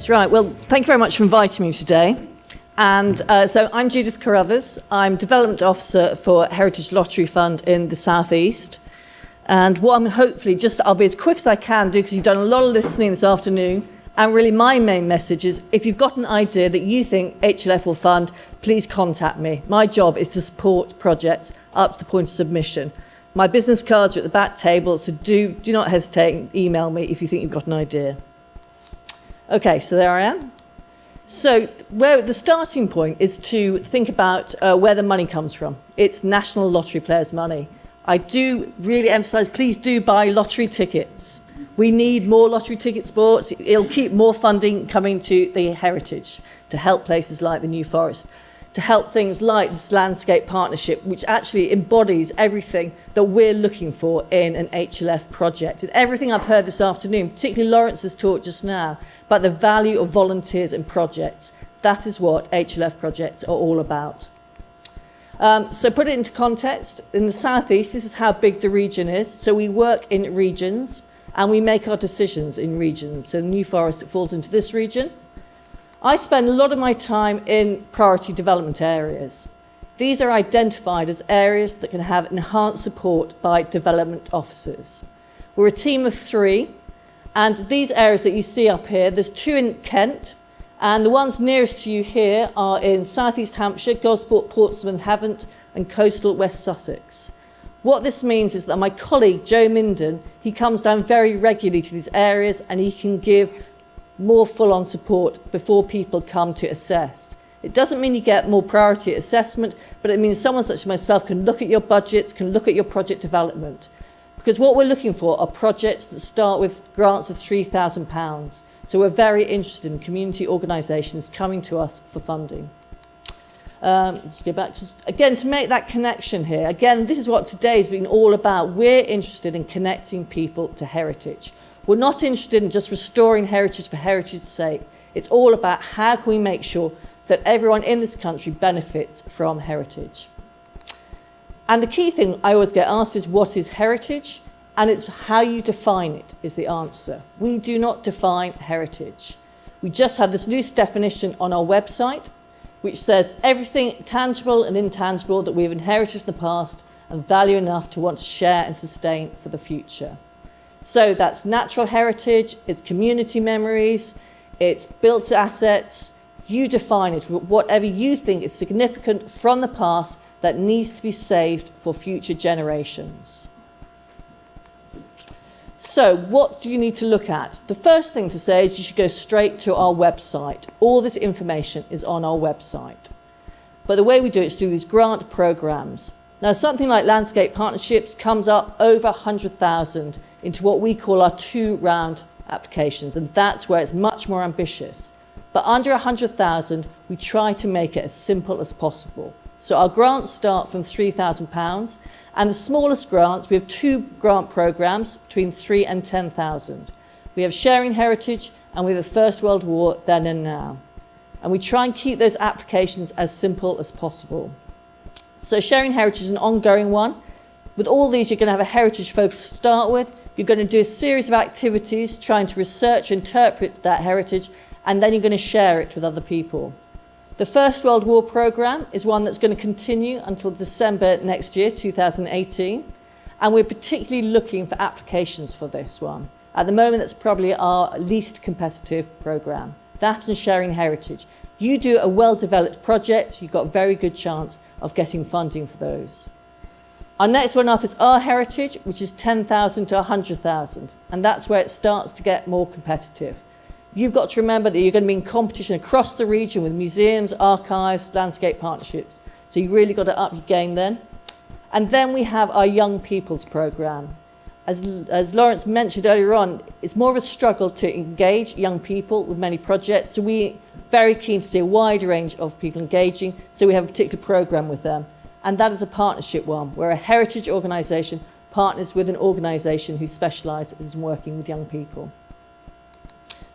Great, right. Well, thank you very much for inviting me today. And so I'm Judith Carruthers. I'm Development Officer for Heritage Lottery Fund in the South East. And what I'm hopefully, I'll be as quick as I can do, because you've done a lot of listening this afternoon. And really my main message is, if you've got an idea that you think HLF will fund, please contact me. My job is to support projects up to the point of submission. My business cards are at the back table, so do not hesitate and email me if you think you've got an idea. Okay, so there I am. So the starting point is to think about where the money comes from. It's National Lottery Players' money. I do really emphasise, please do buy lottery tickets. We need more lottery ticket sports. It'll keep more funding coming to the heritage, to help places like the New Forest, to help things like this landscape partnership, which actually embodies everything that we're looking for in an HLF project. And everything I've heard this afternoon, particularly Lawrence's talk just now, about the value of volunteers and projects. That is what HLF projects are all about. So put it into context, in the South East, this is how big the region is. So we work in regions and we make our decisions in regions. So the New Forest, it falls into this region. I spend a lot of my time in priority development areas. These are identified as areas that can have enhanced support by development officers. We're a team of 3, and these areas that you see up here, there's 2 in Kent, and the ones nearest to you here are in South East Hampshire, Gosport, Portsmouth, Havant, and coastal West Sussex. What this means is that my colleague, Joe Minden, he comes down very regularly to these areas, and he can give more full-on support before people come to assess. It doesn't mean you get more priority assessment, but it means someone such as myself can look at your budgets, can look at your project development. Because what we're looking for are projects that start with grants of £3,000. So we're very interested in community organisations coming to us for funding. Let's go back to make that connection here. Again, this is what today has been all about. We're interested in connecting people to heritage. We're not interested in just restoring heritage for heritage's sake. It's all about how can we make sure that everyone in this country benefits from heritage. And the key thing I always get asked is, what is heritage? And it's how you define it is the answer. We do not define heritage. We just have this loose definition on our website, which says everything tangible and intangible that we've inherited from the past and value enough to want to share and sustain for the future. So that's natural heritage, it's community memories, it's built assets. You define it, whatever you think is significant from the past that needs to be saved for future generations. So what do you need to look at? The first thing to say is you should go straight to our website. All this information is on our website. But the way we do it is through these grant programs. Now, something like landscape partnerships comes up over 100,000 into what we call our 2-round applications, and that's where it's much more ambitious. But under 100,000, we try to make it as simple as possible. So our grants start from £3,000, and the smallest grants, we have 2 grant programs between 3 and 10,000. We have Sharing Heritage, and we have the First World War, Then and Now. And we try and keep those applications as simple as possible. So Sharing Heritage is an ongoing one. With all these, you're going to have a heritage focus to start with. You're going to do a series of activities trying to research, interpret that heritage, and then you're going to share it with other people. The First World War programme is one that's going to continue until December next year, 2018. And we're particularly looking for applications for this one. At the moment, that's probably our least competitive programme. That and Sharing Heritage. You do a well-developed project, you've got a very good chance of getting funding for those. Our next one up is Our Heritage, which is 10,000 to 100,000, and that's where it starts to get more competitive. You've got to remember that you're going to be in competition across the region with museums, archives, landscape partnerships. So you've really got to up your game then. And then we have our Young People's Programme. As Lawrence mentioned earlier on, it's more of a struggle to engage young people with many projects. So we're very keen to see a wide range of people engaging. So we have a particular programme with them. And that is a partnership one, where a heritage organisation partners with an organisation who specialises in working with young people.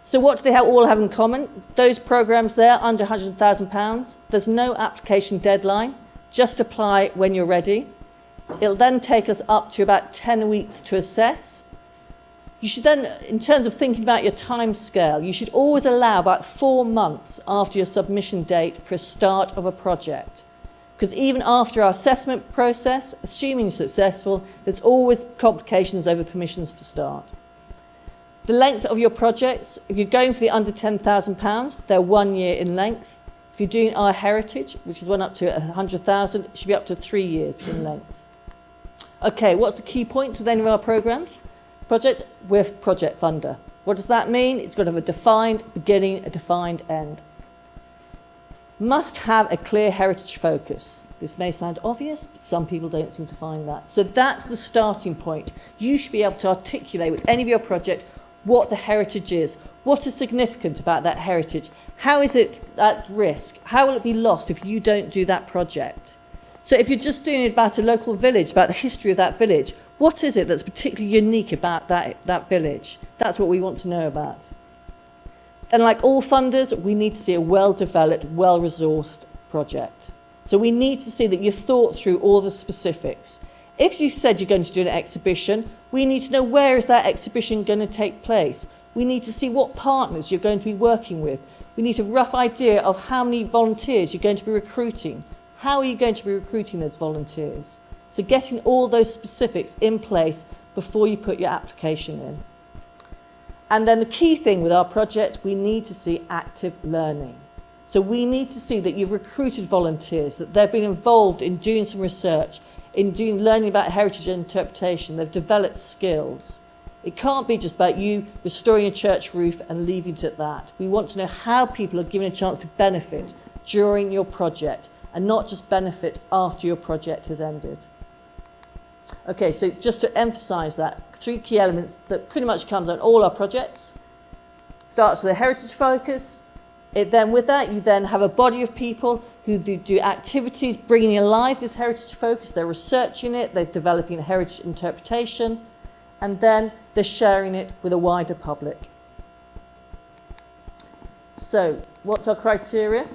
So what do they all have in common? Those programmes there, under £100,000, there's no application deadline. Just apply when you're ready. It'll then take us up to about 10 weeks to assess. You should then, in terms of thinking about your time scale, you should always allow about 4 months after your submission date for a start of a project. Because even after our assessment process, assuming successful, there's always complications over permissions to start. The length of your projects, if you're going for the under £10,000, they're 1 year in length. If you're doing our heritage, which is one up to 100,000, it should be up to 3 years in length. Okay, what's the key points with any of our programs? Projects with project funder. What does that mean? It's got to have a defined beginning, a defined end. Must have a clear heritage focus. This may sound obvious, but some people don't seem to find that. So that's the starting point. You should be able to articulate with any of your project what the heritage is, what is significant about that heritage, how is it at risk, how will it be lost if you don't do that project. So if you're just doing it about a local village, about the history of that village, what is it that's particularly unique about that village? That's what we want to know about. And like all funders, we need to see a well-developed, well-resourced project. So we need to see that you've thought through all the specifics. If you said you're going to do an exhibition, we need to know where is that exhibition going to take place. We need to see what partners you're going to be working with. We need a rough idea of how many volunteers you're going to be recruiting. How are you going to be recruiting those volunteers? So getting all those specifics in place before you put your application in. And then the key thing with our project, we need to see active learning. So we need to see that you've recruited volunteers, that they've been involved in doing some research, in learning about heritage and interpretation. They've developed skills. It can't be just about you restoring a church roof and leaving it at that. We want to know how people are given a chance to benefit during your project and not just benefit after your project has ended. Okay, so just to emphasise that, 3 key elements that pretty much comes on all our projects. Starts with a heritage focus. With that, you then have a body of people who do activities bringing alive this heritage focus. They're researching it, they're developing a heritage interpretation, and then they're sharing it with a wider public. So, what's our criteria?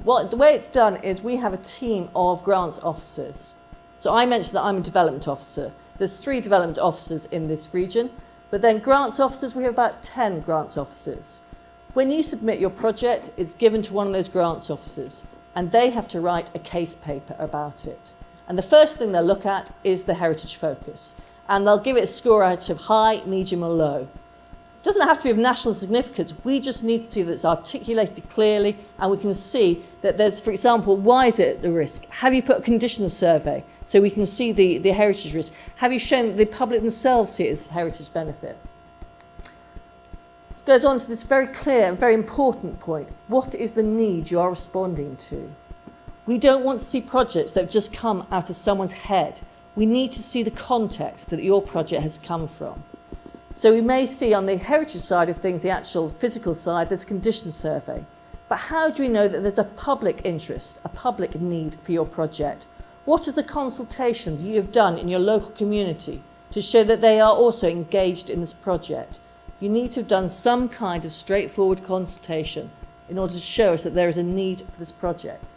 The way it's done is we have a team of grants officers. So I mentioned that I'm a development officer. There's 3 development officers in this region, but then grants officers, we have about 10 grants officers. When you submit your project, it's given to one of those grants officers, and they have to write a case paper about it. And the first thing they'll look at is the heritage focus, and they'll give it a score out of high, medium or low. It doesn't have to be of national significance. We just need to see that it's articulated clearly, and we can see that there's, for example, why is it the risk? Have you put a condition survey so we can see the heritage risk? Have you shown that the public themselves see it as a heritage benefit? It goes on to this very clear and very important point. What is the need you are responding to? We don't want to see projects that have just come out of someone's head. We need to see the context that your project has come from. So we may see on the heritage side of things, the actual physical side, there's a condition survey. But how do we know that there's a public interest, a public need for your project? What is the consultation that you have done in your local community to show that they are also engaged in this project? You need to have done some kind of straightforward consultation in order to show us that there is a need for this project.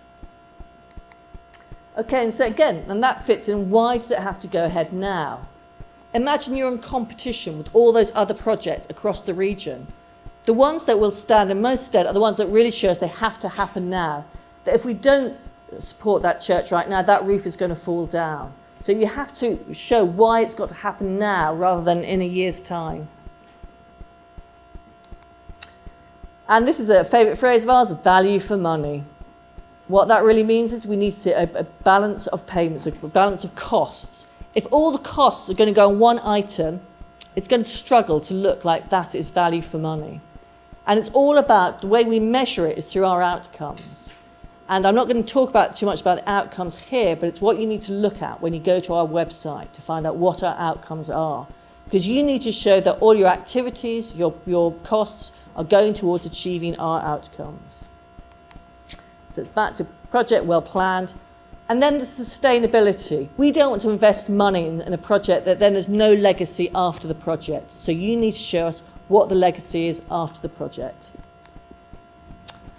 Okay, and so again, and that fits in, why does it have to go ahead now? Imagine you're in competition with all those other projects across the region. The ones that will stand in most stead are the ones that really show us they have to happen now. That if we don't support that church right now, that roof is going to fall down. So you have to show why it's got to happen now rather than in a year's time. And this is a favourite phrase of ours, value for money. What that really means is we need to see a balance of payments, a balance of costs. If all the costs are going to go on one item, it's going to struggle to look like that is value for money. And it's all about the way we measure it is through our outcomes. And I'm not going to talk about too much about the outcomes here, but it's what you need to look at when you go to our website to find out what our outcomes are. Because you need to show that all your activities, your costs are going towards achieving our outcomes. So it's back to project well planned. And then the sustainability. We don't want to invest money in a project that then there's no legacy after the project. So you need to show us what the legacy is after the project.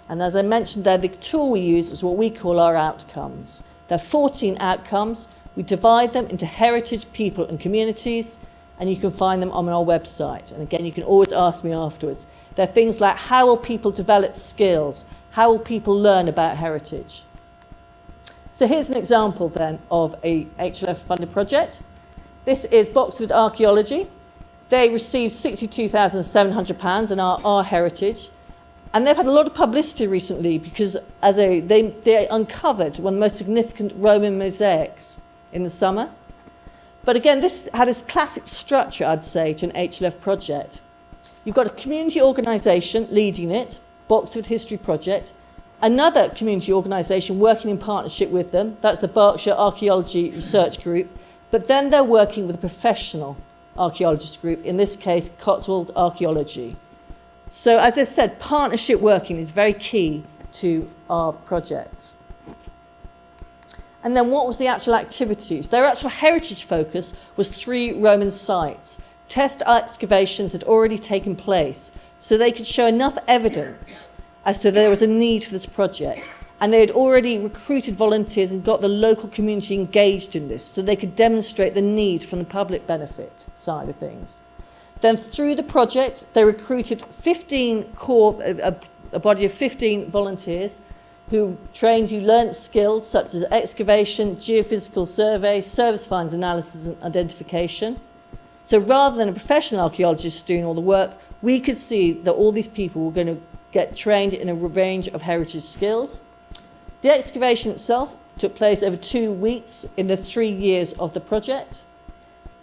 And as I mentioned there, the tool we use is what we call our outcomes. There are 14 outcomes. We divide them into heritage, people and communities. and you can find them on our website. And again, you can always ask me afterwards. They're things like, how will people develop skills? How will people learn about heritage? So here's an example then of a HLF funded project. This is Boxford Archaeology. They received £62,700 in our heritage. And they've had a lot of publicity recently because they uncovered one of the most significant Roman mosaics in the summer. But again, this had a classic structure, I'd say, to an HLF project. You've got a community organisation leading it, Boxford History Project, another community organisation working in partnership with them, that's the Berkshire Archaeology Research Group, but then they're working with a professional archaeologist group, in this case, Cotswold Archaeology. So, as I said, partnership working is very key to our projects. And then what was the actual activities? Their actual heritage focus was 3 Roman sites. Test excavations had already taken place, so they could show enough evidence as to there was a need for this project. And they had already recruited volunteers and got the local community engaged in this, so they could demonstrate the need from the public benefit side of things. Then through the project, they recruited a body of 15 volunteers who learnt skills such as excavation, geophysical survey, service finds analysis and identification. So rather than a professional archaeologist doing all the work, we could see that all these people were going to get trained in a range of heritage skills. The excavation itself took place over 2 weeks in the 3 years of the project.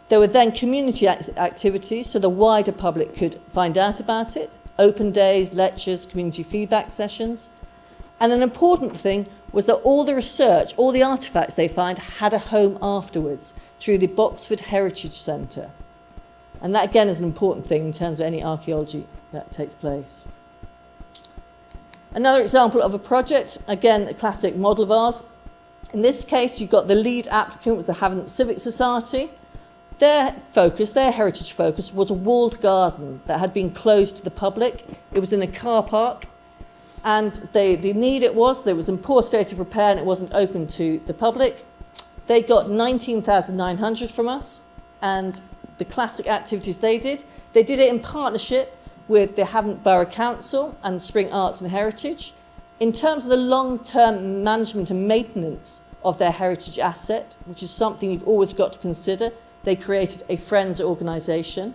There were then community activities so the wider public could find out about it, open days, lectures, community feedback sessions. And an important thing was that all the research, all the artefacts they find had a home afterwards through the Boxford Heritage Centre. And that again is an important thing in terms of any archaeology that takes place. Another example of a project, again a classic model of ours. In this case you've got the lead applicant was the Havant Civic Society. Their heritage focus was a walled garden that had been closed to the public. It was in a car park. And the need there was in poor state of repair and it wasn't open to the public. They got 19,900 from us, and the classic activities they did it in partnership with the Havant Borough Council and Spring Arts and Heritage. In terms of the long-term management and maintenance of their heritage asset, which is something you've always got to consider, they created a Friends organisation.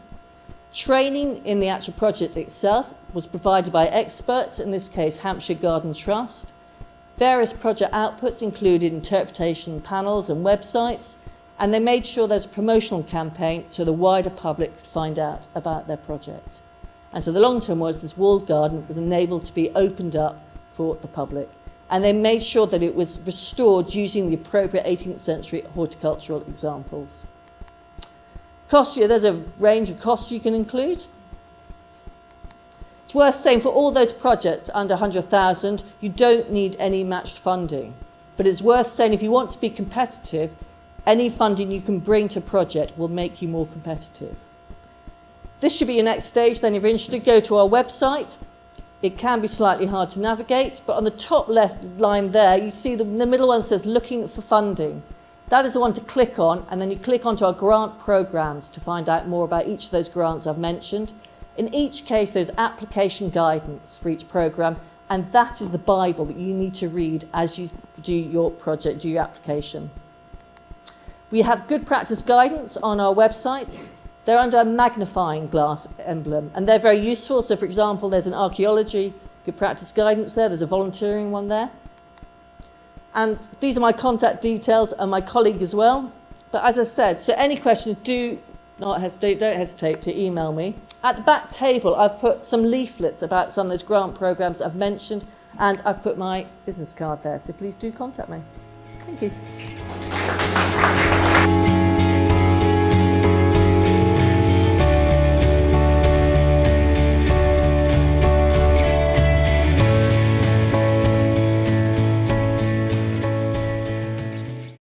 Training in the actual project itself was provided by experts, in this case Hampshire Garden Trust. Various project outputs included interpretation panels and websites, and they made sure there's a promotional campaign so the wider public could find out about their project. And so the long term was this walled garden was enabled to be opened up for the public. And they made sure that it was restored using the appropriate 18th century horticultural examples. Costs, there's a range of costs you can include. It's worth saying for all those projects under 100,000, you don't need any matched funding. But it's worth saying if you want to be competitive, any funding you can bring to a project will make you more competitive. This should be your next stage. Then if you're interested, go to our website. It can be slightly hard to navigate, but on the top left line there, you see the middle one says looking for funding. That is the one to click on, and then you click onto our grant programs to find out more about each of those grants I've mentioned. In each case, there's application guidance for each program, and that is the Bible that you need to read as you do your project, do your application. We have good practice guidance on our websites. They're under a magnifying glass emblem, and they're very useful. So, for example, there's an archaeology good practice guidance there. There's a volunteering one there. And these are my contact details and my colleague as well. But as I said, so any questions, don't hesitate to email me. At the back table, I've put some leaflets about some of those grant programs I've mentioned, and I've put my business card there. So please do contact me. Thank you.